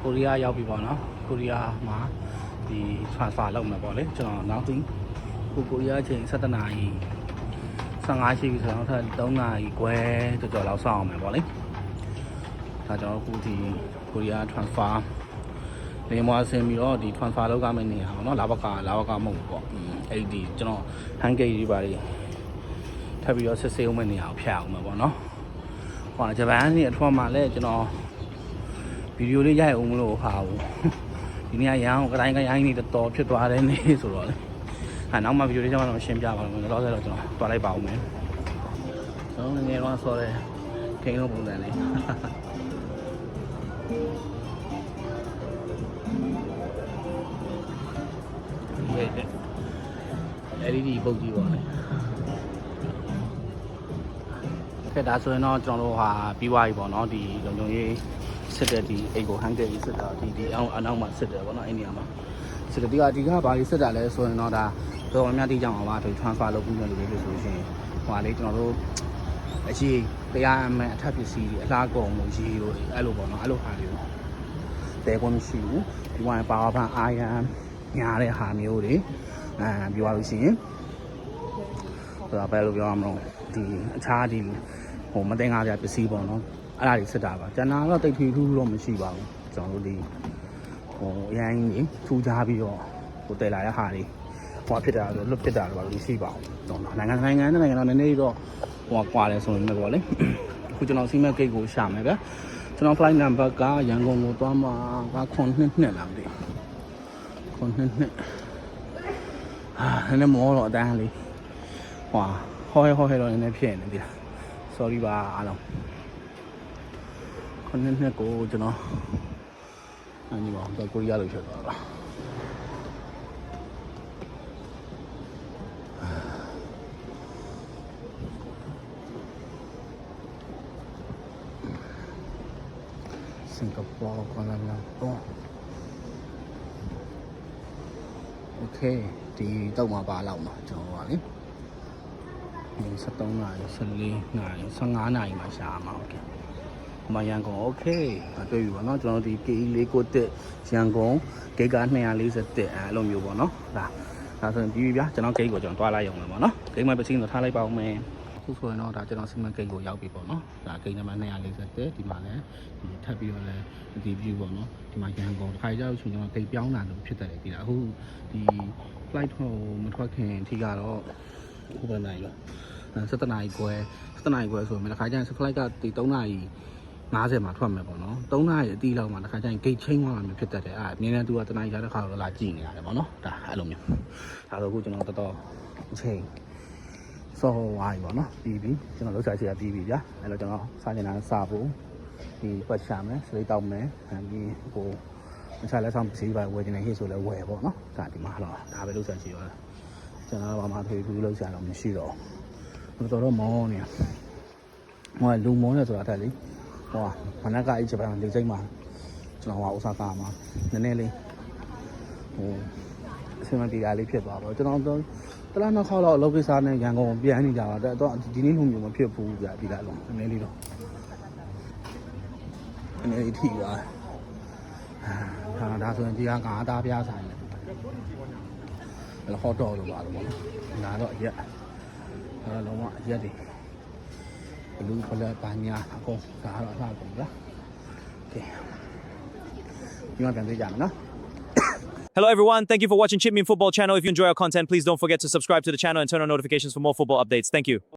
ကိုရီးယားရောက်ပြီပေါ့နော်ကိုရီးယားမှာဒီ transfer လုပ်မှာပေါ့လေကျွန်တော်နောက်ပြီးကိုရီးယားချိန်17နာရီ15ရှိပြီဆိုတော့ထပ်3နာရီခွဲကြော်လောက်စောင့်အောင်မယ်ပေါ့လေဒါကျွန်တော်အခုဒီကိုရီးယား transfer နေမွားဆင်းပြီးတော့ဒီ transfer လုပ်ရမယ့်နေရာပေါ့နော်လာဘကမဟုတ်ဘူးပေါ့အဲ့ဒီကျွန်တော် hand gate တွေပါထပ်ပြီးတော့စစ်ဆေးအောင်မယ့်နေရာကိုဖျက်အောင်မယ်ပေါ့နော်ဟိုဂျပန်ကနေအထွတ်မှာလည်းကျွန်တော်ဗီဒီယိုလေးရိုက်အောင်မလို့ဟာဘူးဒီနေ့ရန်ကတိုင်းနေတော်ဖြစ်သွားတယ်နေဆိုတော့လေနောက်မှဗီဒီယိုလေးကျွန်တော်ရှင်းပြပါမယ်တော့ဆိုတော့ကျွန်တော်တွားလိုက်ပါဦးမယ်ကျွန်တော်ငယ်တော့ဆော်တယ်ခိန်းလို့ပုံစံလေးLED ပုတ်ကြီးပါလေခဲ့ဒါဆိုရင်တော့ကျွန်တော်တို့ဟာပြီးသွားပြီပေါ့နော်ဒီလုံခြုံရေးစစ်တဲ့ဒီအိမ်ကိုဟန်ဂတ်ကြီးစစ်တာဒီအနောက်မှာစစ်တယ်ပေါ့နော်အဲ့နေရာမှာစစ်တယ်ဒီကဘာကြီးစစ်တာလဲဆိုရင်တော့ဒါတော်တော်များတိကျအောင်ပါဒီ transfer လုပ်ပြီးမယ်လို့ပြောလို့ဆိုရင်ဟိုဟာလေကျွန်တော်တို့အရှိတရားအမှန်အထက်ပစ္စည်းတွေအလားကုန်လို့ရေးလို့အဲ့လိုပေါ့နော်အဲ့လိုဟာတွေတဲကွန်မရှိဘူးဒီဝိုင်းပါဝါဖန်အာရန်ညားတဲ့ဟာမျိုးတွေပြောရလို့ရှိရင်ဒါပဲလို့ပြောရမလို့ဒီအခြားဒီဟိုမတင်ကားကြပစ္စည်းပေါ့နော်အဲ့ဒါတွေစစ်တာပါကျန်တာတော့တိတ်ထူးတော့မရှိပါဘူးကျွန်တော်တို့ဒီဟိုအရင်ကြီးထူးခြားပြီးတော့ဟိုတည်လာတဲ့ဟာတွေဟိုဖြစ်တာဆိုလွတ်ဖြစ်တာတော့မရှိပါဘူးတော့နိုင်ငံတော့နည်းနည်းတော့ဟိုကွာတယ်ဆိုရင်လည်းပေါ့လေအခုကျွန်တော်စီးမဲ့ဂိတ်ကိုရှာမယ်ဗျကျွန်တော် flight number ကရန်ကုန်ကိုသွားမှာက9နှစ်လားမသိ9နှစ်နည်းနည်းမောတော့အတန်းလေးဟွာဟောဟဲတော့နည်းနည်းဖြစ်နေပြီလား sorry ပါအားလုံး9နှစ်ကိုကျွန်တော်ဒီမှာကိုရီးယားလို့ဖြစ်သွားတာစင်ကာပူကွာလာလမ်ပူโอเคဒီတော့မှာပါလောက်မှာကျွန်တော်ပါလေ73နာရီ14နာရီ15နာရီမှာရှာမှာโอเคမရန်ကုန်โอเคတွေ့ပြီပေါ့နော်ကျွန်တော်ဒီ KE491ရန်ကုန်ဂိတ်က241အဲ့လိုမျိုးပေါ့နော်ဒါဆိုရင်ပြီးပြီဗျာကျွန်တော်ဂိတ်ကိုကျွန်တော်တွားလိုက်ရုံပဲပေါ့နော်ဂိတ်မှာပစ္စည်းတော့ထားလိုက်ပါဦးမယ်အခုဆိုရင်တော့ဒါကျွန်တော်စီမံဂိတ်ကိုရောက်ပြီပေါ့နော်ဒါဂိတ်နံပါတ်241ဒီမှာလည်းဒီထပ်ပြီးတော့လည်းဒီ view ပေါ့နော်ဒီမှာရန်ကုန်တစ်ခါကြောက်ချင်းကျွန်တော်ဂိတ်ပြောင်းတာလို့ဖြစ်တယ်ဒီလားအခုဒီ flight ဟိုမထွက်ခင်အထိကတော့ဟိုဘယ်နိုင်လဲ17နာရီခွဲဆိုရင်တစ်ခါကျရင် flight ကဒီ3နာရီ50မှာထွက်မယ်ပေါ့နော်3နာရီအတီးလောက်မှာတစ်ခါကျရင် gate change သွားတာမျိုးဖြစ်တတ်တယ်အဲ့အမြင်နဲ့သူကတနားရီရတဲ့ခါတော့လာကြည့်နေရတယ်ပေါ့နော်ဒါအဲ့လိုမျိုးဒါဆိုအခုကျွန်တော်တော်အချိန်စောဝါးပြီပေါ့နော်ပြီးပြီကျွန်တော်လောက်ချာချာပြီးပြီဗျာအဲ့တော့ကျွန်တော်စားနေတာစားဖို့ဒီပတ်ချမယ်စလိတ်တောက်မယ်ပြီးဟိုအခြားလက်ဆောင်ပစ္စည်းပါဝယ်နေဟိဆိုလဲဝယ်ပေါ့နော်ဒါဒီမှာတော့ဒါပဲလောက်ချာချီရောကျွန်တော်ဘာမှထွေဘူးလောက်ချာတော့မရှိတော့ဘူးတော်မောင်းနေဟိုလူမောင်းနေဆိုတာတက်လေဟိုမနက်ကအဲ့ဂျပန်လေစိတ်မှာကျွန်တော်ဟိုအိုဆာကာမှာနည်းနည်းလေးဟိုအဆင်မပြေတာလေးဖြစ်သွားတော့ကျွန်တော်တော့တလားနှစ်ခေါက်လောက်အလုပ်ကိစ္စနဲ့ရန်ကုန်ပြန်နေကြတာတော့ဒီနေ့လိုမျိုးမဖြစ်ဘူးဗျာဒီလားလုံးနည်းနည်းလေးတော့နည်းနည်းလေးထိသွားဒါဆိုရင်ဒီကငါးသားပြားဆိုင်တယ်အဲ့တော့ဟော့တော့လို့ပါလို့ပေါ့ဒါတော့ရက်အဲ့တော့လုံးဝရက်တွေလူဖလက်ပါညာအကုန်ဒါတော့အလားကုန်ဗျာโอเคဒီမှာပြန်တွေ့ကြမယ်နော် Hello everyone, thank you for watching Chipmean Football Channel. If you enjoy our content, please don't forget to subscribe to the channel and turn on notifications for more football updates. Thank you.